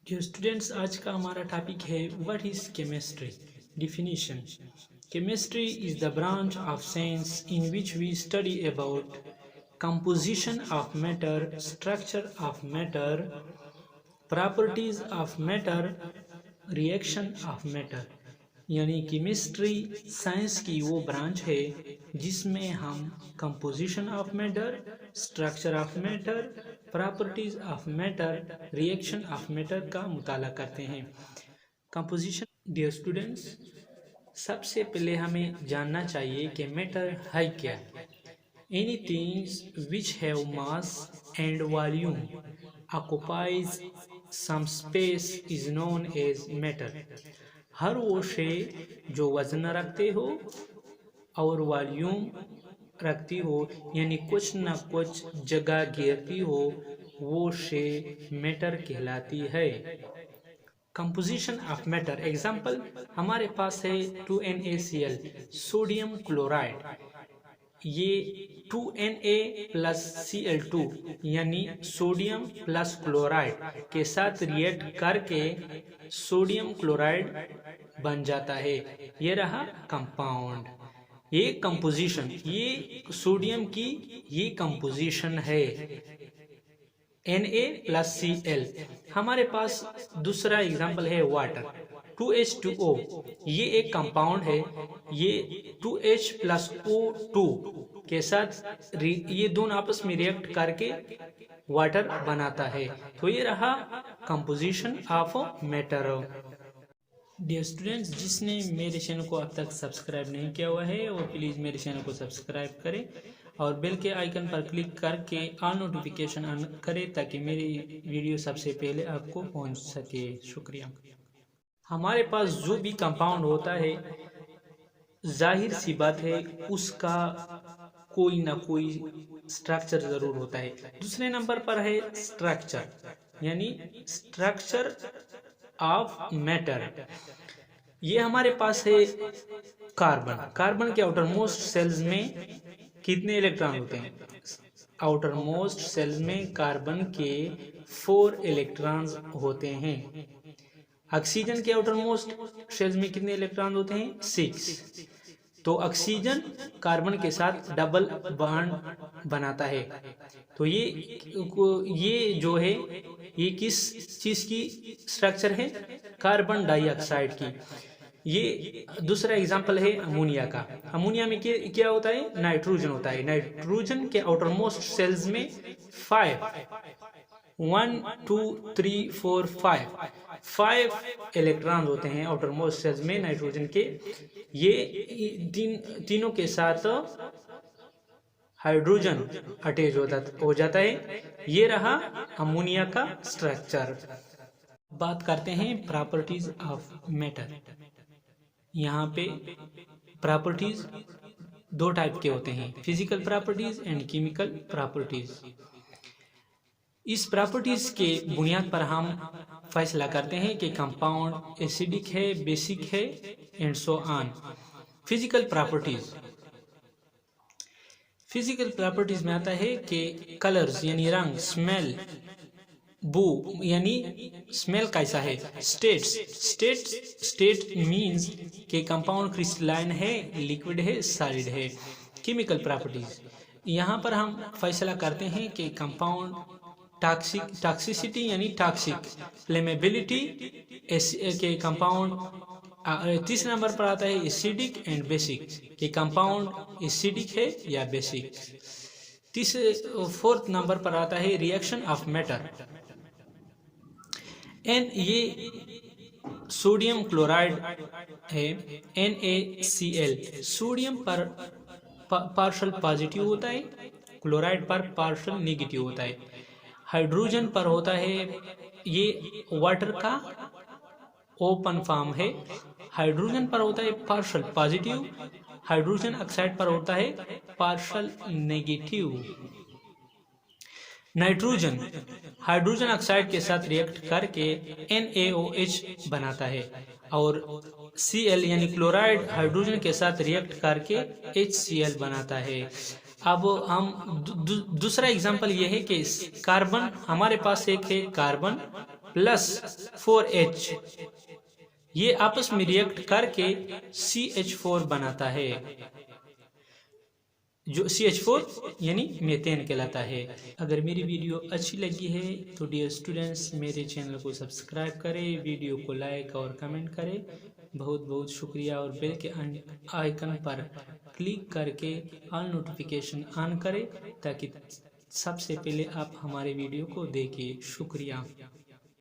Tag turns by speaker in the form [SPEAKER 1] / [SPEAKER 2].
[SPEAKER 1] Dear students, आज का हमारा टॉपिक है what is chemistry. Definition: chemistry is the branch of science in which we study about composition of matter, structure of matter, properties of matter, reaction of matter। यानी chemistry science की वो branch है जिसमें हम composition of matter, structure of matter, properties of matter, reaction of matter का मुताला करते हैं। Composition. Dear students, सबसे पहले हमें जानना चाहिए कि मैटर है क्या। Anything which have mass and volume occupies some space is known as matter। हर वो शे जो वजन रखते हो और वॉल्यूम रखती हो, यानी कुछ न कुछ जगह घेरती हो, वो शे मैटर कहलाती है। Composition of matter. एग्जाम्पल, हमारे पास है 2NaCl, सोडियम क्लोराइड। ये 2Na प्लस Cl2 यानी सोडियम प्लस क्लोराइड के साथ रिएक्ट करके सोडियम क्लोराइड बन जाता है। ये रहा कंपाउंड। ये कंपोजिशन, ये सोडियम की ये कंपोजिशन है Na प्लस Cl। हमारे पास दूसरा एग्जाम्पल है वाटर, 2H2O। ये एक कंपाउंड है। ये 2H प्लस O2 के साथ ये दोनों आपस में रिएक्ट करके वाटर बनाता है। तो ये रहा composition of matter. Dear students, जिसने मेरे चैनल को अब तक सब्सक्राइब नहीं किया हुआ है वो प्लीज़ मेरे चैनल को सब्सक्राइब करें और बेल के आइकन पर क्लिक करके ऑल नोटिफिकेशन ऑन करें ताकि मेरी वीडियो सबसे पहले आपको पहुंच सके। शुक्रिया। हमारे पास जो भी कंपाउंड होता है, जाहिर सी बात है उसका कोई ना कोई स्ट्रक्चर जरूर होता है। दूसरे नंबर पर है स्ट्रक्चर, यानी स्ट्रक्चर ऑफ मैटर। ये हमारे पास है कार्बन। कार्बन के आउटर मोस्ट सेल्स में कितने इलेक्ट्रॉन होते हैं? आउटर मोस्ट सेल्स में कार्बन के 4 इलेक्ट्रॉन्स होते हैं। ऑक्सीजन के आउटर मोस्ट शेल्स में कितने इलेक्ट्रॉन होते हैं? 6। तो ऑक्सीजन कार्बन के साथ डबल बॉन्ड बनाता है। तो ये जो है ये किस चीज की स्ट्रक्चर है? कार्बन डाइऑक्साइड की। ये दूसरा एग्जांपल है अमोनिया का। अमोनिया में क्या होता है? नाइट्रोजन होता है। नाइट्रोजन के आउटर मोस्ट सेल्स में 1 2 3 4 5 इलेक्ट्रॉन होते हैं आउटर मोस्ट सेल्स में नाइट्रोजन के। ये तीनों के साथ हाइड्रोजन अटैच हो जाता है। ये रहा अमोनिया का स्ट्रक्चर। बात करते हैं प्रॉपर्टीज ऑफ मैटर। यहाँ पे प्रॉपर्टीज 2 टाइप के होते हैं, physical properties and chemical properties. इस प्रॉपर्टीज के बुनियाद पर हम फैसला करते हैं कि कंपाउंड एसिडिक है, बेसिक है and so on. Physical properties. Physical properties में आता है कि कलर्स यानी रंग, स्मेल, बू यानी स्मेल कैसा है, स्टेट मींस कि कंपाउंड क्रिस्टलाइन है, लिक्विड है, सॉलिड है। केमिकल प्रॉपर्टीज, यहाँ पर हम फैसला करते हैं कि कंपाउंड टॉक्सिसिटी यानी टॉक्सिक, फ्लेमेबिलिटी के कंपाउंड। तीसरे नंबर पर आता है एसिडिक एंड बेसिक, कि कंपाउंड एसिडिक है या बेसिक। फोर्थ नंबर पर आता है रिएक्शन ऑफ मैटर। ये सोडियम क्लोराइड है, NaCl। सोडियम पर पार्शियल पॉजिटिव होता है, क्लोराइड पर पार्शियल नेगेटिव होता है। हाइड्रोजन पर होता है, ये वाटर का ओपन फॉर्म है। हाइड्रोजन पर होता है पार्शियल पॉजिटिव, हाइड्रोजन ऑक्साइड पर होता है partial negative. Nitrogen hydrogen oxide के साथ रिएक्ट करके NaOH बनाता है और Cl यानी क्लोराइड हाइड्रोजन के साथ रिएक्ट करके HCl बनाता है। अब हम दूसरा एग्जांपल ये है कि कार्बन, हमारे पास एक है कार्बन प्लस 4H, ये आपस में रिएक्ट करके CH4 बनाता है, जो CH4 यानी मीथेन कहलाता है। अगर मेरी वीडियो अच्छी लगी है तो डियर स्टूडेंट्स मेरे चैनल को सब्सक्राइब करें, वीडियो को लाइक और कमेंट करें। बहुत बहुत शुक्रिया। और बेल के आइकन पर क्लिक करके ऑल नोटिफिकेशन ऑन करें ताकि सबसे पहले आप हमारे वीडियो को देखें। शुक्रिया।